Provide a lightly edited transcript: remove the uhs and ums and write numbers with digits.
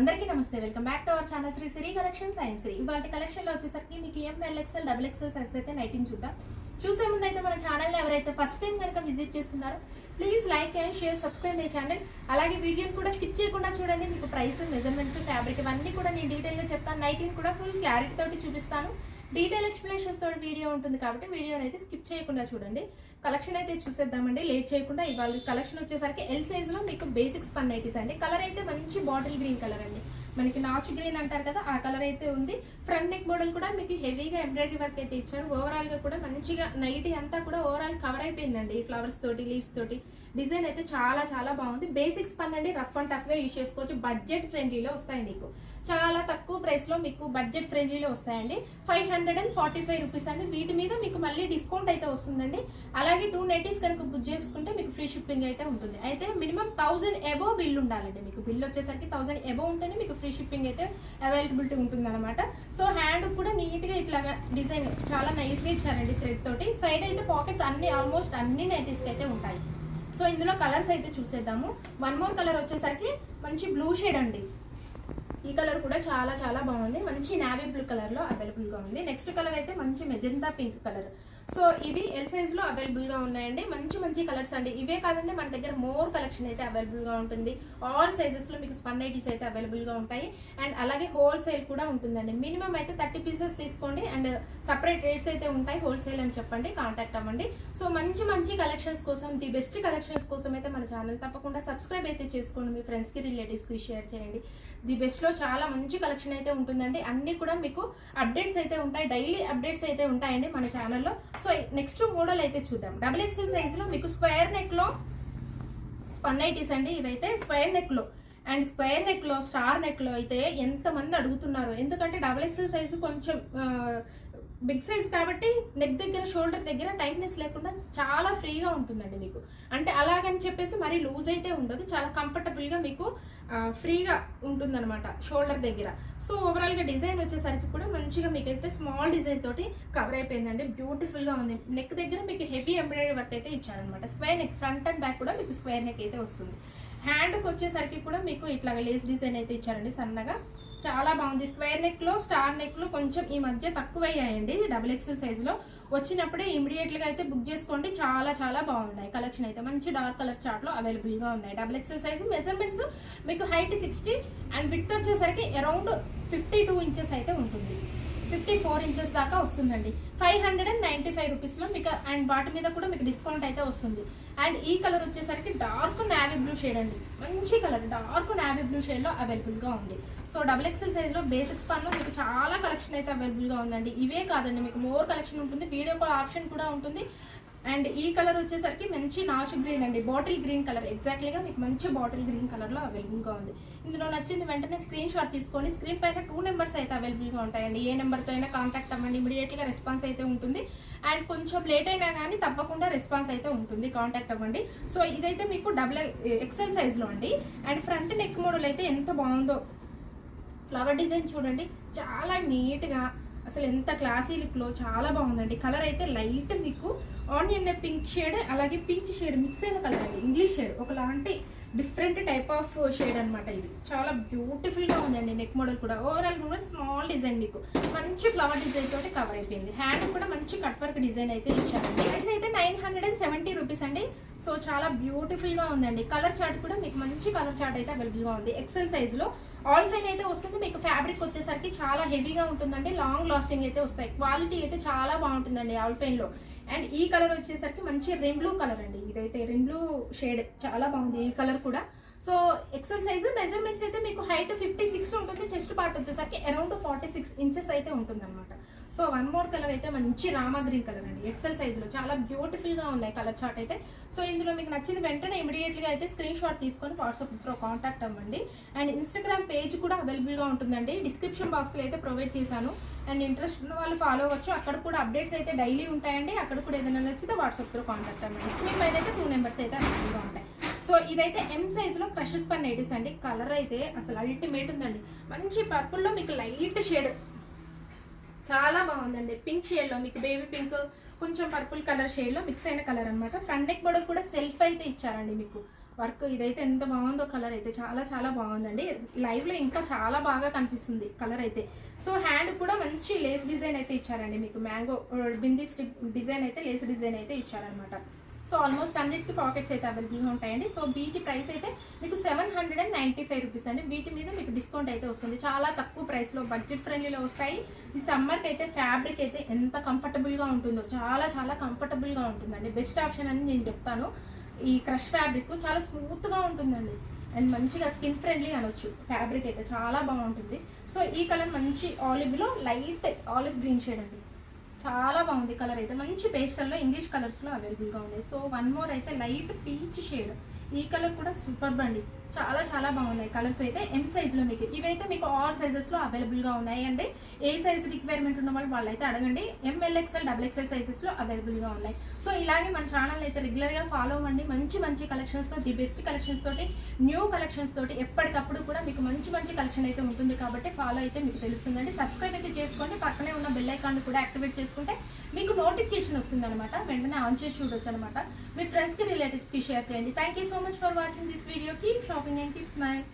అందరికీ నమస్తే, welcome back to our channel Sri Siri collections. I'm Sri. ఇవాళ కలెక్షన్ లో వచ్చేసరికి మీకు M L XL double XL size అయితే నైటింగ్ చూద్దాం. చూసే ముందు అయితే మన ఛానల్ ఎవరైతే ఫస్ట్ టైం కనుక విజిట్ చేస్తున్నారో please like and share, subscribe my channel. అలాగే వీడియోని కూడా స్కిప్ చేయకుండా చూడండి. మీకు ప్రైస్, మెజర్మెంట్స్, ఫ్యాబ్రిక్ ఇవన్నీ కూడా నేను డీటెయిల్గా చెప్తాను. నైటింగ్ కూడా ఫుల్ క్లారిటీ తోటి చూపిస్తాను. డీటెయిల్ ఎక్స్ప్లెనేషన్స్ తోటి వీడియో ఉంటుంది కాబట్టి వీడియోని అయితే స్కిప్ చేయకుండా చూడండి. కలెక్షన్ అయితే చూసేద్దామండి లేట్ చేయకుండా. ఇవాళ కలెక్షన్ వచ్చేసరికి ఎల్ సైజ్ లో మీకు బేసిక్ స్పన్ నైటీస్ అండి. కలర్ అయితే మంచి బాటిల్ గ్రీన్ కలర్ అండి, మనకి నాచు గ్రీన్ అంటారు కదా ఆ కలర్ అయితే ఉంది. ఫ్రంట్ నెక్ మోడల్ కూడా మీకు హెవీగా ఎంబ్రాయిడరీ వర్క్ అయితే ఇచ్చారు. ఓవరాల్ గా కూడా మంచిగా నైటీ అంతా కూడా ఓవరాల్ కవర్ అయిపోయిందండి. ఫ్లవర్స్ తోటి, లీవ్స్ తోటి డిజైన్ అయితే చాలా చాలా బాగుంది. బేసిక్ స్పన్ అండి, రఫ్ అండ్ టఫ్ గా యూజ్ చేసుకోవచ్చు. బడ్జెట్ ఫ్రెండ్లీలో వస్తాయి మీకు, చాలా తక్కువ ప్రైస్ లో మీకు బడ్జెట్ ఫ్రెండ్లీలో వస్తాయండి. 545 రూపీస్ అండి. వీటి మీద మీకు మళ్ళీ డిస్కౌంట్ అయితే వస్తుందండి. అలాగే 2 నైటీస్ కనుక బుక్ చేసుకుంటే మీకు ఫ్రీ షిప్పింగ్ అయితే ఉంటుంది. అయితే మినిమం 1000 అబోవ్ బిల్ ఉండాలండి. మీకు బిల్ వచ్చేసరికి 1000 అబోవ్ ఉంటేనే మీకు ఫ్రీ షిప్పింగ్ అయితే అవైలబిలిటీ ఉంటుంది అనమాట. సో హ్యాండ్ కూడా నీట్ గా ఇట్లాగా డిజైన్ చాలా నైస్ గా ఇచ్చారండి థ్రెడ్ తోటి. సైడ్ అయితే పాకెట్స్ అన్ని ఆల్మోస్ట్ అన్ని నైటీస్ అయితే ఉంటాయి. సో ఇందులో కలర్స్ అయితే చూసేద్దాము. వన్ మోర్ కలర్ వచ్చేసరికి మంచి బ్లూ షేడ్ అండి. ఈ కలర్ కూడా చాలా చాలా బాగుంది. మంచి నావీ బ్లూ కలర్ లో అవైలబుల్ గా ఉంది. నెక్స్ట్ కలర్ అయితే మంచి మెజెంతా పింక్ కలర్. సో ఇవి ఎల్ సైజ్ లో అవైలబుల్ గా ఉన్నాయండి. మంచి మంచి కలర్స్ అండి. ఇవే కాదండి మన దగ్గర మోర్ కలెక్షన్ అయితే అవైలబుల్ గా ఉంటుంది. ఆల్ సైజెస్ లో మీకు స్పన్ నైటీస్ అయితే అవైలబుల్ గా ఉంటాయి. అండ్ అలాగే హోల్సేల్ కూడా ఉంటుందండి. మినిమం అయితే 30 పీసెస్ తీసుకోండి. అండ్ సపరేట్ రేట్స్ అయితే ఉంటాయి. హోల్సేల్ అని చెప్పండి, కాంటాక్ట్ అవ్వండి. సో మంచి మంచి కలెక్షన్స్ కోసం, ది బెస్ట్ కలెక్షన్స్ కోసం అయితే మన ఛానల్ తప్పకుండా సబ్స్క్రైబ్ అయితే చేసుకోండి. మీ ఫ్రెండ్స్ కి, రిలేటివ్స్ కి షేర్ చేయండి. ది బెస్ట్ లో చాలా మంచి కలెక్షన్ అయితే ఉంటుందండి. అన్ని కూడా మీకు అప్డేట్స్ అయితే ఉంటాయి, డైలీ అప్డేట్స్ అయితే ఉంటాయండి మన ఛానల్లో. సో నెక్స్ట్ మోడల్ అయితే చూద్దాం. డబుల్ ఎక్స్ఎల్ సైజ్ లో మీకు స్క్వేర్ నెక్ లో స్పన్ నైటీస్ అండి. ఇవైతే స్క్వేర్ నెక్ లో అండ్ స్క్వేర్ నెక్ లో, స్టార్ నెక్ లో అయితే ఎంతమంది అడుగుతున్నారు. ఎందుకంటే డబుల్ ఎక్స్ఎల్ సైజు కొంచెం బిగ్ సైజ్ కాబట్టి నెక్ దగ్గర, షోల్డర్ దగ్గర టైట్నెస్ లేకుండా చాలా ఫ్రీగా ఉంటుందండి మీకు. అంటే అలాగని చెప్పేసి మరీ లూజ్ అయితే ఉండదు, చాలా కంఫర్టబుల్గా మీకు ఫ్రీగా ఉంటుందన్నమాట షోల్డర్ దగ్గర. సో ఓవరాల్గా డిజైన్ వచ్చేసరికి కూడా మంచిగా మీకైతే స్మాల్ డిజైన్ తోటి కవర్ అయిపోయిందండి. బ్యూటిఫుల్గా ఉంది. నెక్ దగ్గర మీకు హెవీ ఎంబ్రాయిడరీ వర్క్ అయితే ఇచ్చారనమాట. Square neck, front and back కూడా మీకు స్క్వేర్ నెక్ అయితే వస్తుంది. హ్యాండ్కి వచ్చేసరికి కూడా మీకు ఇట్లా లేస్ డిజైన్ అయితే ఇచ్చారండి సన్నగా. చాలా బాగుంది. స్క్వేర్ నెక్ లో, స్టార్ నెక్ లో కొంచెం ఈ మధ్య తక్కువయ్యాయండి. డబుల్ ఎక్స్ఎల్ సైజ్ లో వచ్చినప్పుడే ఇమీడియట్ గా అయితే బుక్ చేసుకోండి. చాలా చాలా బాగున్నాయి. కలెక్షన్ అయితే మంచి డార్క్ కలర్ చార్ట్ లో అవైలబుల్ గా ఉన్నాయి. డబుల్ ఎక్స్ఎల్ సైజ్ మెజర్మెంట్స్ మీకు హైట్ 60 అండ్ విడ్త్ వచ్చేసరికి అరౌండ్ 52 ఇంచెస్ అయితే ఉంటుంది. 54 ఇంచెస్ దాకా వస్తుందండి. 595 రూపీస్ లో మీకు. అండ్ వాటి మీద కూడా మీకు డిస్కౌంట్ అయితే వస్తుంది. అండ్ ఈ కలర్ వచ్చేసరికి డార్క్ నావీ బ్లూ షేడ్ అండి. మంచి colour, dark navy blue shade లో అవైలబుల్ గా ఉంది. సో డబుల్ ఎక్స్ఎల్ సైజ్ లో బేసిక్ స్పాన్ లో మీకు చాలా కలెక్షన్ అయితే అవైలబుల్ గా ఉందండి. ఇవే కాదండి, మీకు మోర్ కలెక్షన్ ఉంటుంది. వీడియో కాల్ ఆప్షన్ కూడా ఉంటుంది. అండ్ ఈ కలర్ వచ్చేసరికి మంచి నాచు గ్రీన్ అండి, బాటిల్ గ్రీన్ కలర్. ఎగ్జాక్ట్లీగా మీకు మంచి బాటిల్ గ్రీన్ కలర్ లో అవైలబుల్ గా ఉంది. ఇందులో నచ్చింది వెంటనే స్క్రీన్ షాట్ తీసుకోండి. స్క్రీన్ పైన 2 నెంబర్స్ అయితే అవైలబుల్ గా ఉంటాయండి. ఏ నెంబర్తో అయినా కాంటాక్ట్ అవ్వండి, ఇమీడియట్ గా రెస్పాన్స్ అయితే ఉంటుంది. అండ్ కొంచెం లేట్ అయినా కానీ తప్పకుండా రెస్పాన్స్ అయితే ఉంటుంది, కాంటాక్ట్ అవ్వండి. సో ఇదైతే మీకు డబుల్ ఎక్స్ఎల్ సైజ్ లో అండి. అండ్ ఫ్రంట్ నెక్ మోడల్ అయితే ఎంత బాగుందో. ఫ్లవర్ డిజైన్ చూడండి, చాలా నీట్ గా, అసలు ఎంత క్లాసీ లుక్ లో చాలా బాగుందండి. కలర్ అయితే లైట్ మీకు ఆనియన్ పింక్ షేడ్, అలాగే పింక్ షేడ్ మిక్స్ అయిన కలర్ అండి. ఇంగ్లీష్ షేడ్, ఒకలాంటి డిఫరెంట్ టైప్ ఆఫ్ షేడ్ అనమాట. ఇది చాలా బ్యూటిఫుల్ గా ఉందండి. నెక్ మోడల్ కూడా ఓవరాల్ కూడా స్మాల్ డిజైన్, మీకు మంచి ఫ్లవర్ డిజైన్ తోటి కవర్ అయిపోయింది. హ్యాండ్ కూడా మంచి కట్ వర్క్ డిజైన్ అయితే ఇచ్చారండి. ప్రైస్ అయితే 970 రూపీస్ అండి. సో చాలా బ్యూటిఫుల్ గా ఉందండి. కలర్ చార్ట్ కూడా మీకు మంచి కలర్ చార్ట్ అయితే అవైలబుల్ గా ఉంది. ఎక్సెల్ సైజ్ లో ఆల్ ఫైన్ అయితే వస్తుంది. మీకు ఫ్యాబ్రిక్ వచ్చేసరికి చాలా హెవీగా ఉంటుందండి. లాంగ్ లాస్టింగ్ అయితే వస్తాయి. క్వాలిటీ అయితే చాలా బాగుంటుందండి ఆల్ ఫైన్ లో. అండ్ ఈ కలర్ వచ్చేసరికి మంచి రెయిన్ బ్లూ కలర్ అండి. ఇదైతే రెయిన్ బ్లూ షేడ్, చాలా బాగుంది ఈ కలర్ కూడా. సో ఎక్సెల్ సైజు మెజర్మెంట్స్ అయితే మీకు హైట్ 56 ఉంటుంది. చెస్ట్ పార్ట్ వచ్చేసరికి అరౌండ్ 46 ఇంచెస్ అయితే ఉంటుంది అనమాట. సో వన్ మోర్ కలర్ అయితే మంచి రామా గ్రీన్ కలర్ అండి. ఎక్సెల్ సైజులో చాలా బ్యూటిఫుల్ గా ఉన్నాయి కలర్ చార్ట్ అయితే. సో ఇందులో మీకు నచ్చింది వెంటనే ఇమీడియట్ గా అయితే స్క్రీన్ షాట్ తీసుకొని వాట్సాప్ త్రూ కాంటాక్ట్ అవ్వండి. అండ్ ఇన్స్టాగ్రామ్ పేజ్ కూడా అవైలబుల్ గా ఉంటుందండి. డిస్క్రిప్షన్ బాక్స్ లో అయితే ప్రొవైడ్ చేశాను. అండ్ ఇంట్రెస్ట్ ఉన్న వాళ్ళు ఫాలో అవ్వచ్చు. అక్కడ కూడా అప్డేట్స్ అయితే డైలీ ఉంటాయండి. అక్కడ కూడా ఏదైనా నచ్చితే వాట్సాప్ త్రూ కాంటాక్ట్ అవ్వండి. స్క్రీన్ పైన అయితే 2 నెంబర్స్ అయితే అవైలబుల్గా ఉంటాయి. సో ఇదైతే ఎం సైజ్ లో క్రష్ స్పన్ నైటీస్ అండి. కలర్ అయితే అసలు అల్టిమేట్ ఉందండి. మంచి పర్పుల్ లో మీకు లైట్ షేడ్ చాలా బాగుందండి. పింక్ షేడ్ లో మీకు బేబీ పింక్, కొంచెం పర్పుల్ కలర్ షేడ్ లో మిక్స్ అయిన కలర్ అనమాట. ఫ్రంట్ నెక్ మోడల్ కూడా సెల్ఫ్ అయితే ఇచ్చారండి. మీకు వర్క్ ఇదైతే ఎంత బాగుందో, కలర్ అయితే చాలా చాలా బాగుందండి. లైవ్లో ఇంకా చాలా బాగా కనిపిస్తుంది కలర్ అయితే. సో హ్యాండ్ కూడా మంచి లేస్ డిజైన్ అయితే ఇచ్చారండి మీకు. మ్యాంగో బిందీ స్ట్రిప్ డిజైన్ అయితే, లేస్ డిజైన్ అయితే ఇచ్చారనమాట. సో ఆల్మోస్ట్ అన్నిటికీ పాకెట్స్ అయితే అవైలబుల్గా ఉంటాయండి. సో వీటి ప్రైస్ అయితే మీకు 795 రూపీస్ అండి. వీటి మీద మీకు డిస్కౌంట్ అయితే వస్తుంది. చాలా తక్కువ ప్రైస్లో బడ్జెట్ ఫ్రెండ్లీలో వస్తాయి. ఈ సమ్మర్కి అయితే ఫ్యాబ్రిక్ అయితే ఎంత కంఫర్టబుల్గా ఉంటుందో, చాలా చాలా కంఫర్టబుల్గా ఉంటుందండి. బెస్ట్ ఆప్షన్ అని నేను చెప్తాను. ఈ క్రష్ ఫ్యాబ్రిక్ చాలా స్మూత్గా ఉంటుందండి అండ్ మంచిగా స్కిన్ ఫ్రెండ్లీ అనొచ్చు. ఫ్యాబ్రిక్ అయితే చాలా బాగుంటుంది. సో ఈ కలర్ మంచి ఆలివ్లో లైట్ ఆలివ్ గ్రీన్ షేడ్ అండి. చాలా బాగుంది కలర్ అయితే. మంచి పేస్టల్లో ఇంగ్లీష్ కలర్స్లో అవైలబుల్గా ఉన్నాయి. సో వన్ మోర్ అయితే లైట్ పీచ్ షేడ్. ఈ కలర్ కూడా సూపర్ అండి. చాలా చాలా బాగున్నాయి కలర్స్ అయితే. ఎం సైజ్లో మీకు ఇవైతే మీకు ఆల్ సైజెస్లో అవైలబుల్గా ఉన్నాయి అండి. ఏ సైజ్ రిక్వైర్మెంట్ ఉన్న వాళ్ళైతే అడగండి. MLXL XXL సైజెస్లో అవైలబుల్గా ఉన్నాయి. సో ఇలాగే మన ఛానల్ అయితే రెగ్యులర్గా ఫాలో అవ్వండి. మంచి మంచి కలెక్షన్స్తో, ది బెస్ట్ కలెక్షన్స్ తోటి, న్యూ కలెక్షన్స్ తోటి ఎప్పటికప్పుడు కూడా మీకు మంచి మంచి కలెక్షన్ అయితే ఉంటుంది. కాబట్టి ఫాలో అయితే మీకు తెలుస్తుందండి. సబ్స్క్రైబ్ అయితే చేసుకోండి. పక్కనే ఉన్న బెల్ ఐకాన్ కూడా యాక్టివేట్ చేసుకుంటే మీకు నోటిఫికేషన్ వస్తుంది అనమాట. వెంటనే ఆన్ చేసి చూడొచ్చు అనమాట. మీ ఫ్రెండ్స్కి, రిలేటివ్స్కి షేర్ చేయండి. Thank you so much for watching this video. Keep shopping and keep smile.